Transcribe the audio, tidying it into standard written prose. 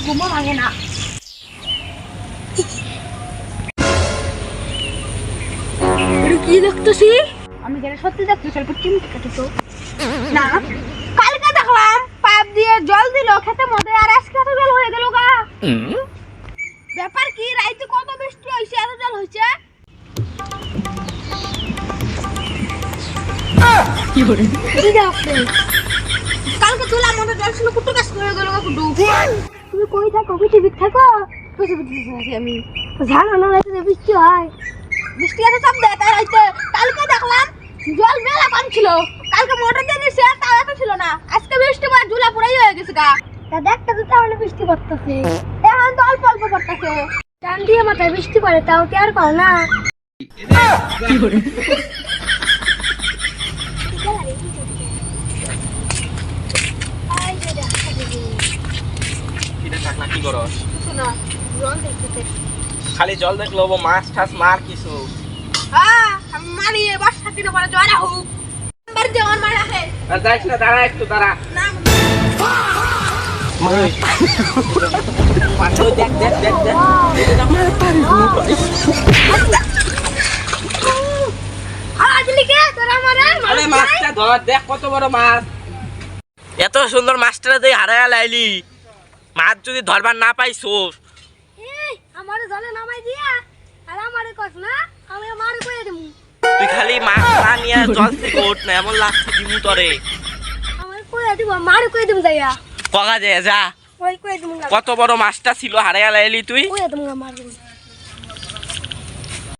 ঘুমো ভাঙে না। কি দেখতেছি আমি? যেটা সত্যি দেখতেছি অল্প চিমটি কাটিত না। কালকে দেখলাম পাইপ দিয়ে জল দিল খেতে মধ্যে, আর আজকে এত জল হয়ে গেল গা। ব্যাপার কি? রাইতে কত বৃষ্টি হয়েছে, এত জল হয়েছে? কালকে চুলা মধ্যে জল ছিল, কুটু গাছ হয়ে গেল। কুটু তুমি কই থাকো? পৃথিবীতে থাকো? পৃথিবীতে থাকি আমি। জানো না রাইতে বৃষ্টি হয়? বৃষ্টি এত চাপ দেয় তাই রাইতে। কালকে দেখলাম জল মেলা কম ছিল, কালকে মোটর দিয়ে নিছে তাও এত ছিল না। আজকে বৃষ্টি পড়ে ঝুলা পুরাই হয়ে গেছে গা। তা দেখতে তো তাহলে বৃষ্টি পড়তেছে, এখন তো অল্প অল্প পড়তেছে। টান দিয়ে মাথায় বৃষ্টি পড়ে তাও কি আর পাও না? খালি জল দেখলো মাছ ঠাস মার কিছু মারি বর্ষা দিনে পরে জয়রা হোক বাড়িতে আমার মার রাখে। যাইস না, দাঁড়া একটু দাঁড়া। দেখ দেখ দেখ দেখ মাছটা ধর, দেখ কত বড় মাছ। এত সুন্দর মাছটা তুই হারায়া লাইলি। মাছ যদি ধরবার না পাইছোস, আমার জলে নামাই দিয়া আর আমারে কস না, আমি মারে কইয়া দেবো। তুই খালি মাছ না নিয়ে জল থেকে ওঠ না, এমন লাগছে দিমু তরে। আমার কইয়া দিব, মারে কইয়া দেবো যাইয়া। কগা যায় যা। ওই কইয়া দেবো, কত বড় মাছটা ছিল হারায়া লাইলি তুই। কইয়া দেবো মার দেবো।